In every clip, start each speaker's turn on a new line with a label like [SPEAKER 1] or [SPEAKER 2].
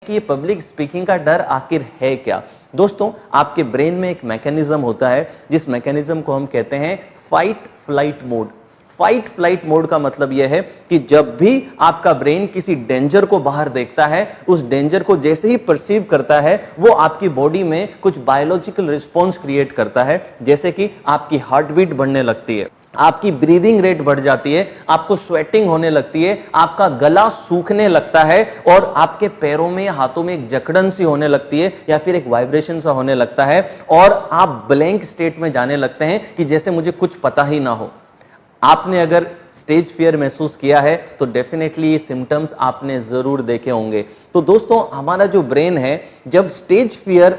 [SPEAKER 1] कि ये public speaking का डर आखिर है क्या। दोस्तों, आपके ब्रेन में एक मैकेनिज्म होता है जिस मैकेनिज्म को हम कहते हैं fight flight mode. Fight flight mode का मतलब यह है कि जब भी आपका ब्रेन किसी डेंजर को बाहर देखता है, उस डेंजर को जैसे ही परसीव करता है, वो आपकी बॉडी में कुछ बायोलॉजिकल रिस्पॉन्स क्रिएट करता है, जैसे कि आपकी हार्ट बीट बढ़ने लगती है, आपकी ब्रीदिंग रेट बढ़ जाती है, आपको स्वेटिंग होने लगती है, आपका गला सूखने लगता है और आपके पैरों में या हाथों में एक जकड़न सी होने लगती है या फिर एक वाइब्रेशन सा होने लगता है और आप ब्लैंक स्टेट में जाने लगते हैं कि जैसे मुझे कुछ पता ही ना हो। आपने अगर स्टेज फियर महसूस किया है तो डेफिनेटली ये सिम्टम्स आपने जरूर देखे होंगे। तो दोस्तों, हमारा जो ब्रेन है जब स्टेज फियर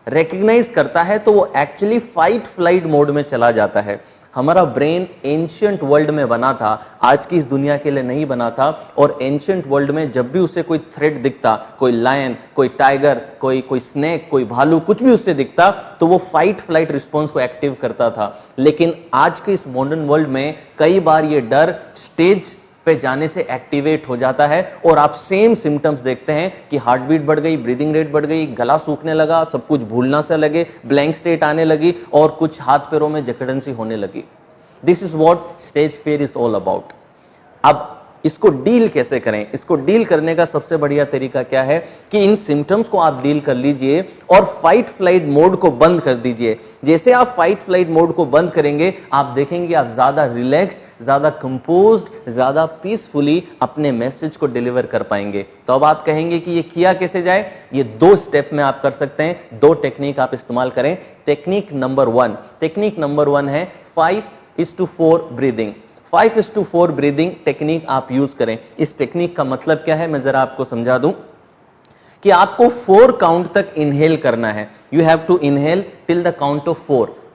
[SPEAKER 1] रिकॉग्नाइज करता है तो वो एक्चुअली फाइट फ्लाइट मोड में चला जाता है। हमारा ब्रेन एंशिएंट वर्ल्ड में बना था, आज की इस दुनिया के लिए नहीं बना था। और एंशिएंट वर्ल्ड में जब भी उसे कोई थ्रेट दिखता, कोई लायन, कोई टाइगर, कोई स्नेक, कोई भालू, कुछ भी उससे दिखता तो वो फाइट फ्लाइट रिस्पॉन्स को एक्टिव करता था। लेकिन आज के इस मॉडर्न वर्ल्ड में कई बार ये डर स्टेज पे जाने से एक्टिवेट हो जाता है और आप सेम सिम्टम्स देखते हैं कि हार्ट बीट बढ़ गई, ब्रीदिंग रेट बढ़ गई, गला सूखने लगा, सब कुछ भूलना सा लगे, ब्लैंक स्टेट आने लगी और कुछ हाथ पैरों में जकड़न सी होने लगी। This is what stage fear is all about. अब इसको डील कैसे करें? इसको डील करने का सबसे बढ़िया तरीका क्या है कि इन सिम्टम्स को आप डील कर लीजिए और फाइट फ्लाइट मोड को बंद कर दीजिए। जैसे आप फाइट फ्लाइट मोड को बंद करेंगे, आप देखेंगे आप ज्यादा रिलैक्स्ड, ज्यादा कंपोज्ड, ज्यादा पीसफुली अपने मैसेज को डिलीवर कर पाएंगे। तो अब आप कहेंगे कि ये किया कैसे जाए? ये 2 स्टेप में आप कर सकते हैं, 2 टेक्निक आप इस्तेमाल करें। टेक्निक नंबर 1 है 5:4 ब्रीदिंग। 5:4 ब्रीदिंग टेक्निक आप यूज करें। इस टेक्निक का मतलब क्या है, मैं जरा आपको समझा दूं कि आपको 4 काउंट तक इनहेल करना है। You have to inhale till the count of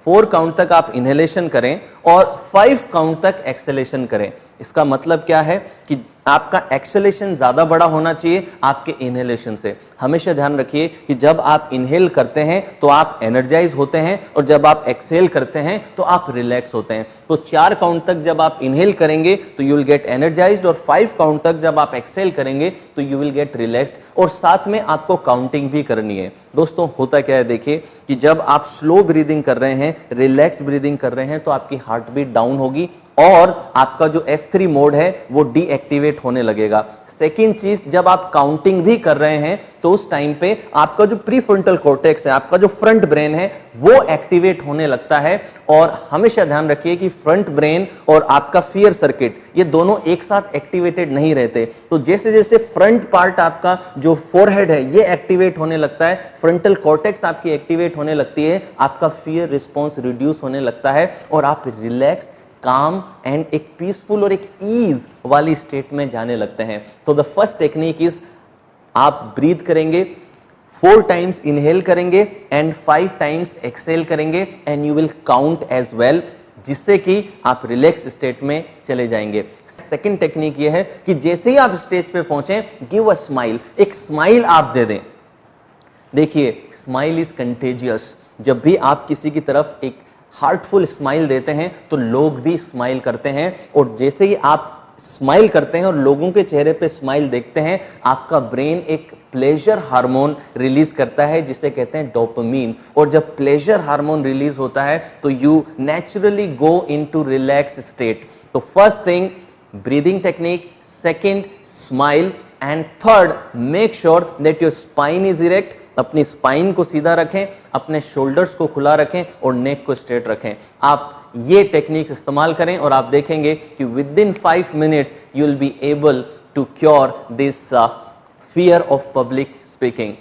[SPEAKER 1] 4 count तक आप इनहेलेशन करें और 5 काउंट तक एक्सेलेशन करें। इसका मतलब क्या है कि आपका एक्सेलेशन ज्यादा बड़ा होना चाहिए आपके इनहेलेशन से। हमेशा ध्यान रखिए कि जब आप इनहेल करते हैं तो आप एनर्जाइज होते हैं और जब आप एक्सेल करते हैं तो आप रिलैक्स होते हैं। तो 4 काउंट तक जब आप इनहेल करेंगे तो यू विल गेट एनर्जाइज्ड और 5 काउंट तक जब आप एक्सेल करेंगे तो यू विल गेट रिलैक्स्ड। और साथ में आपको काउंटिंग भी करनी है। दोस्तों, होता क्या है, देखिए कि जब आप स्लो ब्रीदिंग कर रहे हैं, रिलैक्स्ड ब्रीदिंग कर रहे हैं तो आपकी हार्ट बीट डाउन होगी और आपका जो F3 मोड है वो डीएक्टिवेट होने लगेगा। सेकंड चीज, जब आप काउंटिंग भी कर रहे हैं तो उस टाइम पे आपका जो प्रीफ्रंटल कॉर्टेक्स है, आपका जो फ्रंट ब्रेन है, वो एक्टिवेट होने लगता है। और हमेशा ध्यान रखिए कि फ्रंट ब्रेन और आपका फियर सर्किट ये दोनों एक साथ एक्टिवेटेड नहीं रहते। तो जैसे जैसे फ्रंट पार्ट आपका जो फोरहेड है ये एक्टिवेट होने लगता है, फ्रंटल कॉर्टेक्स आपकी एक्टिवेट होने लगती है, आपका फियर रिस्पॉन्स रिड्यूस होने लगता है और आप रिलैक्स, काम एंड एक पीसफुल और एक ईज वाली स्टेट में जाने लगते हैं। तो द फर्स्ट टेक्निक इज आप ब्रीथ करेंगे, 4 टाइम्स इनहेल करेंगे एंड 5 टाइम्स एक्सेल करेंगे and you will count as well, जिससे कि आप रिलैक्स स्टेट में चले जाएंगे। सेकंड टेक्निक ये है कि जैसे ही आप स्टेज पे पहुंचे, गिव अ स्माइल, एक स्माइल आप दे दें। देखिए, स्माइल इज कंटेजियस। जब भी आप किसी की तरफ एक हार्टफुल स्माइल देते हैं तो लोग भी स्माइल करते हैं और जैसे ही आप स्माइल करते हैं और लोगों के चेहरे पे स्माइल देखते हैं, आपका ब्रेन एक प्लेजर हार्मोन रिलीज करता है जिसे कहते हैं डोपामीन। और जब प्लेजर हार्मोन रिलीज होता है तो you naturally go into relax state. तो first thing breathing technique, second smile and third make sure that your spine is erect. अपनी स्पाइन को सीधा रखें, अपने शोल्डर्स को खुला रखें और नेक को स्ट्रेट रखें। आप ये टेक्निक्स इस्तेमाल करें और आप देखेंगे कि within 5 minutes you will be able to cure this fear of public speaking.